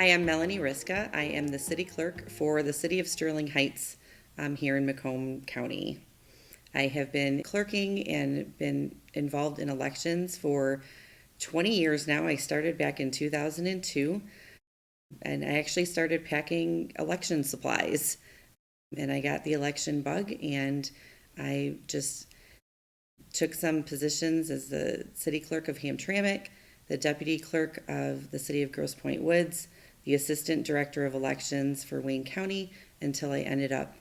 Hi, I'm Melanie Ryska. I am the city clerk for the city of Sterling Heights here in Macomb County. I have been clerking and been involved in elections for 20 years now. I started back in 2002, and I actually started packing election supplies. And I got the election bug, and I just took some positions as the city clerk of Hamtramck, the deputy clerk of the city of Grosse Pointe Woods, the assistant director of elections for Wayne County, until I ended up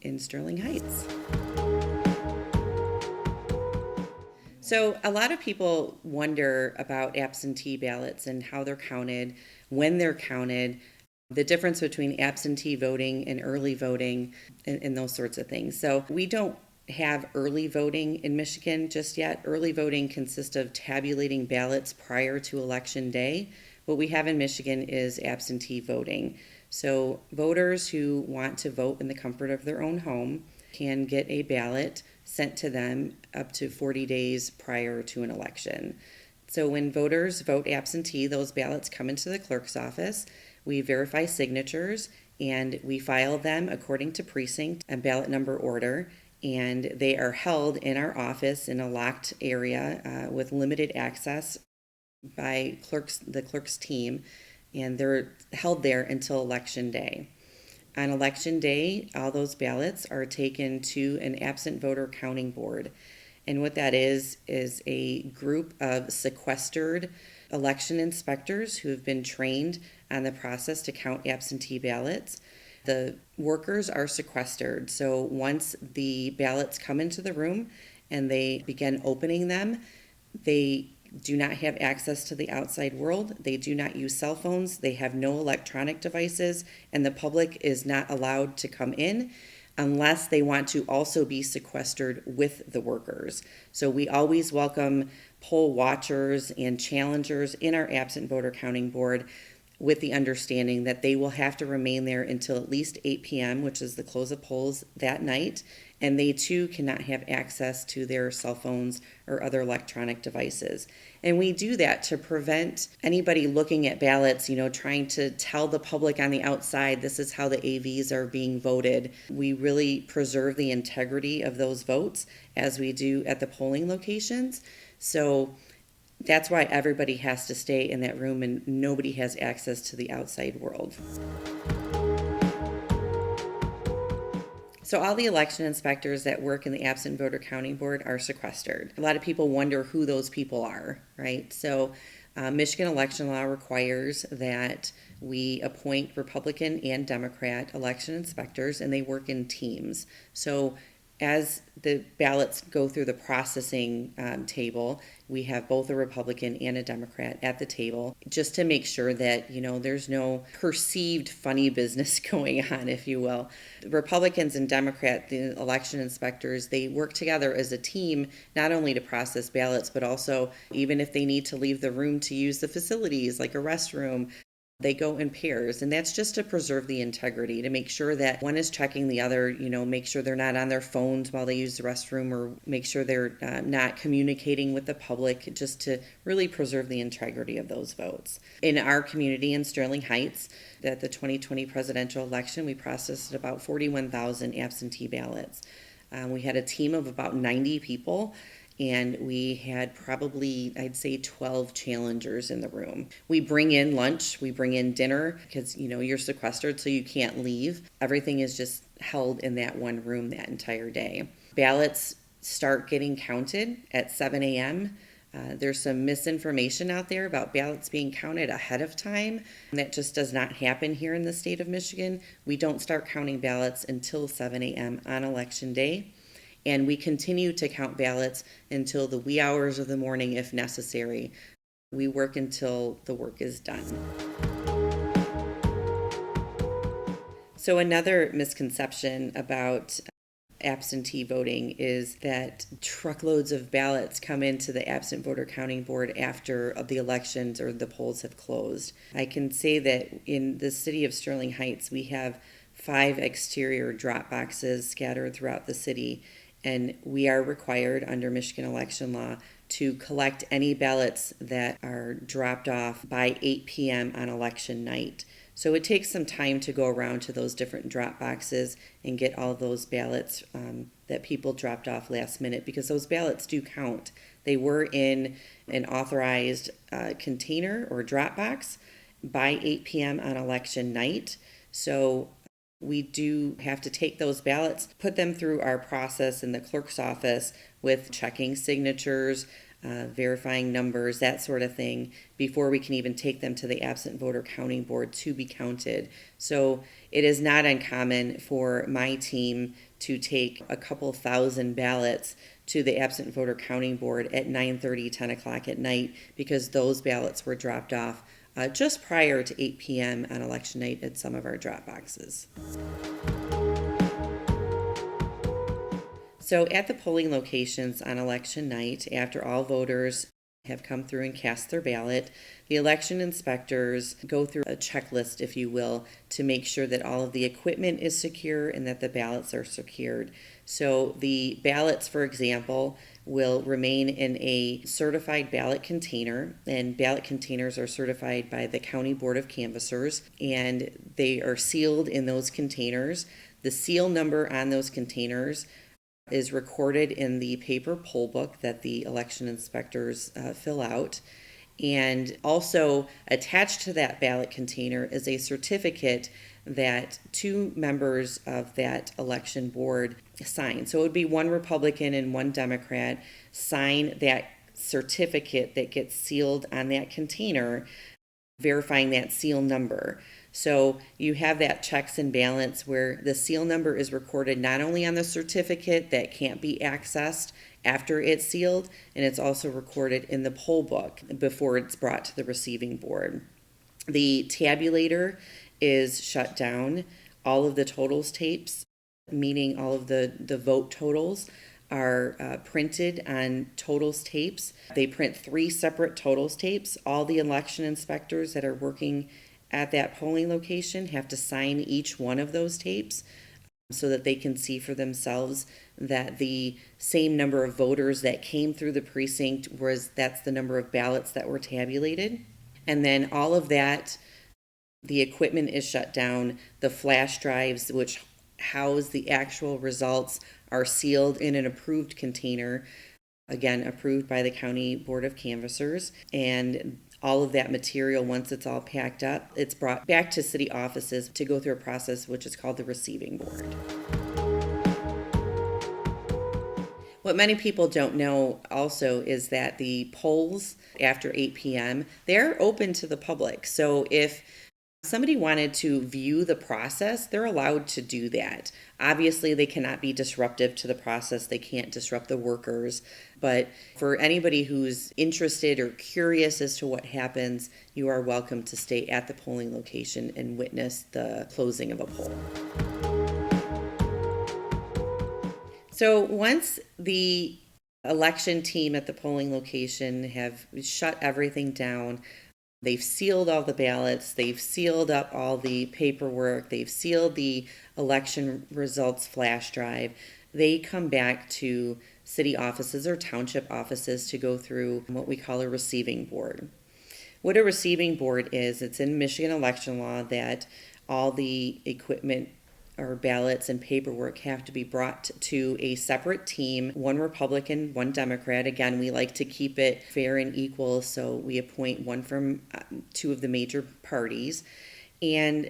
in Sterling Heights. So, a lot of people wonder about absentee ballots and how they're counted, when they're counted, the difference between absentee voting and early voting, and those sorts of things. So, we don't have early voting in Michigan just yet. Early voting consists of tabulating ballots prior to election day. What we have in Michigan is absentee voting. So voters who want to vote in the comfort of their own home can get a ballot sent to them up to 40 days prior to an election. So when voters vote absentee, those ballots come into the clerk's office. We verify signatures and we file them according to precinct and ballot number order. And they are held in our office in a locked area with limited access by the clerk's team, and they're held there until election day. On election day, all those ballots are taken to an absent voter counting board. And what that is a group of sequestered election inspectors who have been trained on the process to count absentee ballots. The workers are sequestered. So once the ballots come into the room and they begin opening them, they do not have access to the outside world. They do not use cell phones. They have no electronic devices, and the public is not allowed to come in unless they want to also be sequestered with the workers. So we always welcome poll watchers and challengers in our absent voter counting board, with the understanding that they will have to remain there until at least 8 p.m., which is the close of polls that night, and they too cannot have access to their cell phones or other electronic devices. And we do that to prevent anybody looking at ballots, trying to tell the public on the outside, this is how the AVs are being voted. We really preserve the integrity of those votes as we do at the polling locations. So that's why everybody has to stay in that room and nobody has access to the outside world. So all the election inspectors that work in the absent voter counting board are sequestered. A lot of people wonder who those people are, right? So Michigan election law requires that we appoint Republican and Democrat election inspectors, and they work in teams. So as the ballots go through the processing table, we have both a Republican and a Democrat at the table just to make sure that, there's no perceived funny business going on, if you will. The Republicans and Democrat, the election inspectors, they work together as a team, not only to process ballots, but also even if they need to leave the room to use the facilities like a restroom, they go in pairs, and that's just to preserve the integrity, to make sure that one is checking the other, make sure they're not on their phones while they use the restroom, or make sure they're not communicating with the public, just to really preserve the integrity of those votes. In our community in Sterling Heights, at the 2020 presidential election, we processed about 41,000 absentee ballots. We had a team of about 90 people, and we had probably, I'd say, 12 challengers in the room. We bring in lunch, we bring in dinner, because, you're sequestered, so you can't leave. Everything is just held in that one room that entire day. Ballots start getting counted at 7 a.m. There's some misinformation out there about ballots being counted ahead of time. That just does not happen here in the state of Michigan. We don't start counting ballots until 7 a.m. on election day. And we continue to count ballots until the wee hours of the morning if necessary. We work until the work is done. So another misconception about absentee voting is that truckloads of ballots come into the absent voter counting board after the elections or the polls have closed. I can say that in the city of Sterling Heights, we have 5 exterior drop boxes scattered throughout the city. And we are required under Michigan election law to collect any ballots that are dropped off by 8 p.m. on election night. So it takes some time to go around to those different drop boxes and get all those ballots that people dropped off last minute, because those ballots do count. They were in an authorized container or drop box by 8 p.m. on election night. So we do have to take those ballots, put them through our process in the clerk's office with checking signatures, verifying numbers, that sort of thing, before we can even take them to the absent voter counting board to be counted. So it is not uncommon for my team to take a couple thousand ballots to the absent voter counting board at 9:30, 10 o'clock at night, because those ballots were dropped off just prior to 8 p.m. on election night at some of our drop boxes. So at the polling locations on election night, after all voters have come through and cast their ballot, the election inspectors go through a checklist, if you will, to make sure that all of the equipment is secure and that the ballots are secured. So the ballots, for example, will remain in a certified ballot container, and ballot containers are certified by the County Board of Canvassers, and they are sealed in those containers. The seal number on those containers is recorded in the paper poll book that the election inspectors fill out. And also attached to that ballot container is a certificate that two members of that election board sign. So it would be one Republican and one Democrat sign that certificate that gets sealed on that container, verifying that seal number. So you have that checks and balance where the seal number is recorded not only on the certificate that can't be accessed after it's sealed, and it's also recorded in the poll book before it's brought to the receiving board. The tabulator is shut down. All of the totals tapes, meaning all of the vote totals, are printed on totals tapes. They print 3 separate totals tapes. All the election inspectors that are working at that polling location have to sign each one of those tapes so that they can see for themselves that the same number of voters that came through the precinct that's the number of ballots that were tabulated. And then all of that, the equipment is shut down. The flash drives, which house the actual results, are sealed in an approved container, again approved by the County Board of Canvassers. And all of that material, once it's all packed up, it's brought back to city offices to go through a process which is called the receiving board. What many people don't know also is that the polls after 8 p.m., they're open to the public. So if somebody wanted to view the process, they're allowed to do that. Obviously, they cannot be disruptive to the process. They can't disrupt the workers. But for anybody who's interested or curious as to what happens, you are welcome to stay at the polling location and witness the closing of a poll. So once the election team at the polling location have shut everything down, they've sealed all the ballots, they've sealed up all the paperwork, they've sealed the election results flash drive, they come back to city offices or township offices to go through what we call a receiving board. What a receiving board is, it's in Michigan election law that all the equipment or ballots and paperwork have to be brought to a separate team, one Republican, one Democrat. Again, we like to keep it fair and equal, so we appoint one from 2 of the major parties. And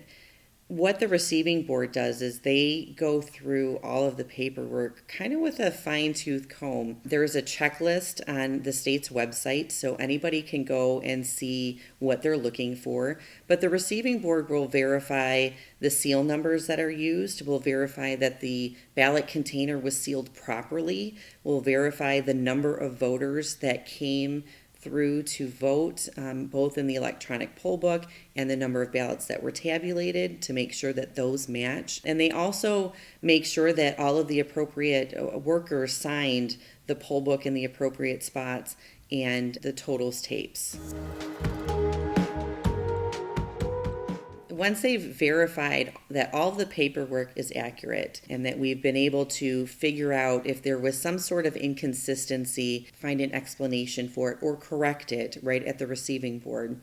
what the receiving board does is they go through all of the paperwork kind of with a fine-tooth comb. There's a checklist on the state's website, so anybody can go and see what they're looking for. But the receiving board will verify the seal numbers that are used, will verify that the ballot container was sealed properly, will verify the number of voters that came through to vote, both in the electronic poll book and the number of ballots that were tabulated, to make sure that those match. And they also make sure that all of the appropriate workers signed the poll book in the appropriate spots and the totals tapes. Once they've verified that all the paperwork is accurate and that we've been able to figure out if there was some sort of inconsistency, find an explanation for it, or correct it right at the receiving board,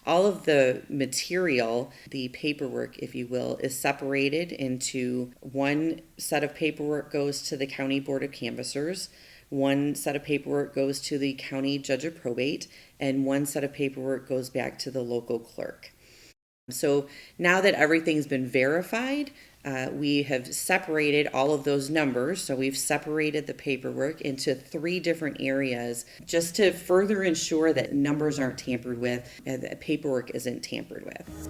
All of the material, the paperwork, if you will, is separated into one set of paperwork goes to the County Board of Canvassers, one set of paperwork goes to the County Judge of Probate, and one set of paperwork goes back to the local clerk. So now that everything's been verified, we have separated all of those numbers. So we've separated the paperwork into 3 different areas just to further ensure that numbers aren't tampered with and that paperwork isn't tampered with.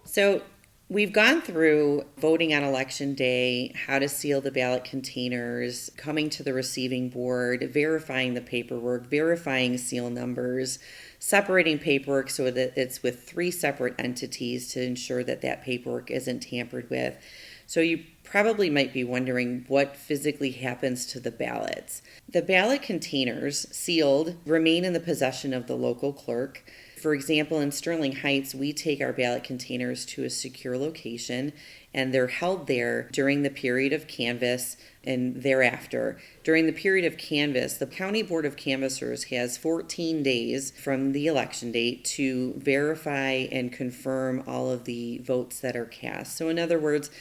So we've gone through voting on election day, how to seal the ballot containers, coming to the receiving board, verifying the paperwork, verifying seal numbers, separating paperwork so that it's with 3 separate entities to ensure that that paperwork isn't tampered with. So you probably might be wondering what physically happens to the ballots. The ballot containers, sealed, remain in the possession of the local clerk. For example, in Sterling Heights, we take our ballot containers to a secure location, and they're held there during the period of canvass and thereafter. During the period of canvass, the County Board of Canvassers has 14 days from the election date to verify and confirm all of the votes that are cast. So in other words,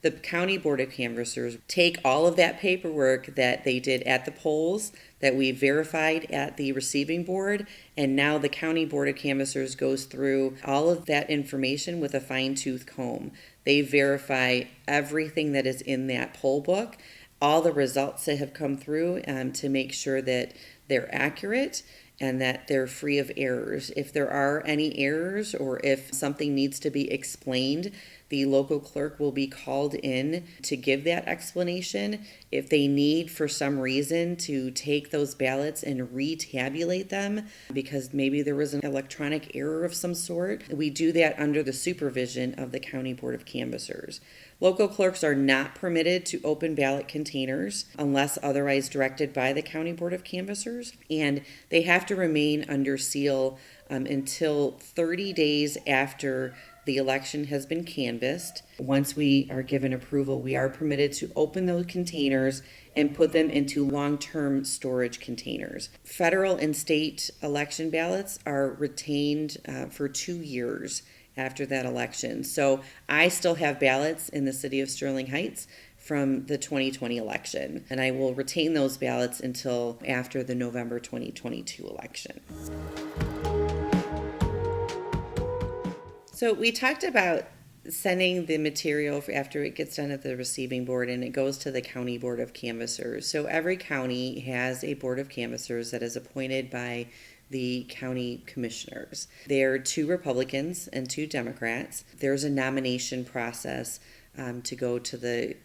the County Board of Canvassers take all of that paperwork that they did at the polls, that we verified at the receiving board, and now the County Board of Canvassers goes through all of that information with a fine-tooth comb. They verify everything that is in that poll book, all the results that have come through to make sure that they're accurate and that they're free of errors. If there are any errors or if something needs to be explained, the local clerk will be called in to give that explanation. If they need, for some reason, to take those ballots and retabulate them because maybe there was an electronic error of some sort, we do that under the supervision of the County Board of Canvassers. Local clerks are not permitted to open ballot containers unless otherwise directed by the County Board of Canvassers, and they have to remain under seal until 30 days after the election has been canvassed. Once we are given approval, we are permitted to open those containers and put them into long-term storage containers. Federal and state election ballots are retained for 2 years after that election. So I still have ballots in the city of Sterling Heights from the 2020 election, and I will retain those ballots until after the November 2022 election. So we talked about sending the material after it gets done at the receiving board and it goes to the County Board of Canvassers. So every county has a Board of Canvassers that is appointed by the county commissioners. There are 2 Republicans and 2 Democrats. There's a nomination process to go to the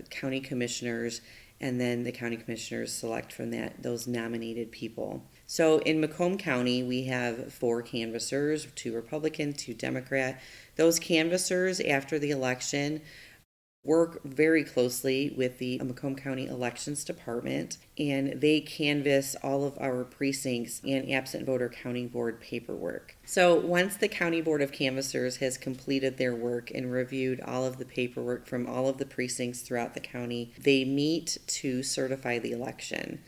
county commissioners, and then the county commissioners select from those nominated people. So in Macomb County, we have 4 canvassers, 2 Republican, 2 Democrat. Those canvassers, after the election, work very closely with the Macomb County Elections Department, and they canvass all of our precincts and absent voter counting board paperwork. So once the County Board of Canvassers has completed their work and reviewed all of the paperwork from all of the precincts throughout the county, they meet to certify the election.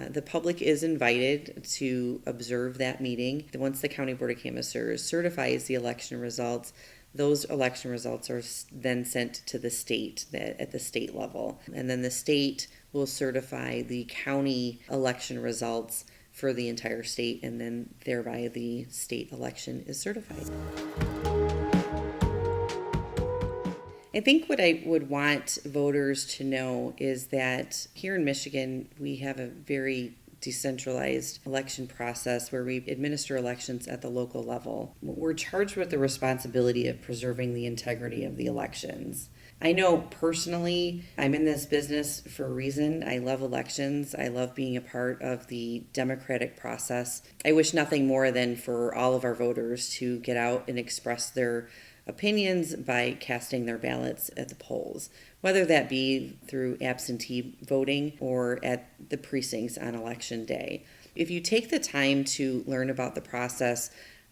The public is invited to observe that meeting. Once the County Board of Canvassers certifies the election results, those election results are then sent to the state at the state level. And then the state will certify the county election results for the entire state, and then thereby the state election is certified. I think what I would want voters to know is that here in Michigan, we have a very decentralized election process where we administer elections at the local level. We're charged with the responsibility of preserving the integrity of the elections. I know personally, I'm in this business for a reason. I love elections. I love being a part of the democratic process. I wish nothing more than for all of our voters to get out and express their opinions by casting their ballots at the polls, whether that be through absentee voting or at the precincts on election day. If you take the time to learn about the process,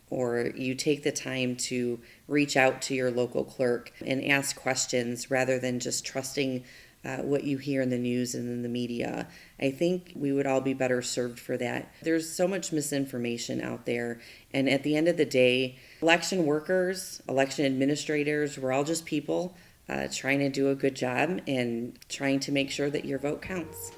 or you take the time to reach out to your local clerk and ask questions rather than just trusting what you hear in the news and in the media. I think we would all be better served for that. There's so much misinformation out there. And at the end of the day, election workers, election administrators, we're all just people trying to do a good job and trying to make sure that your vote counts.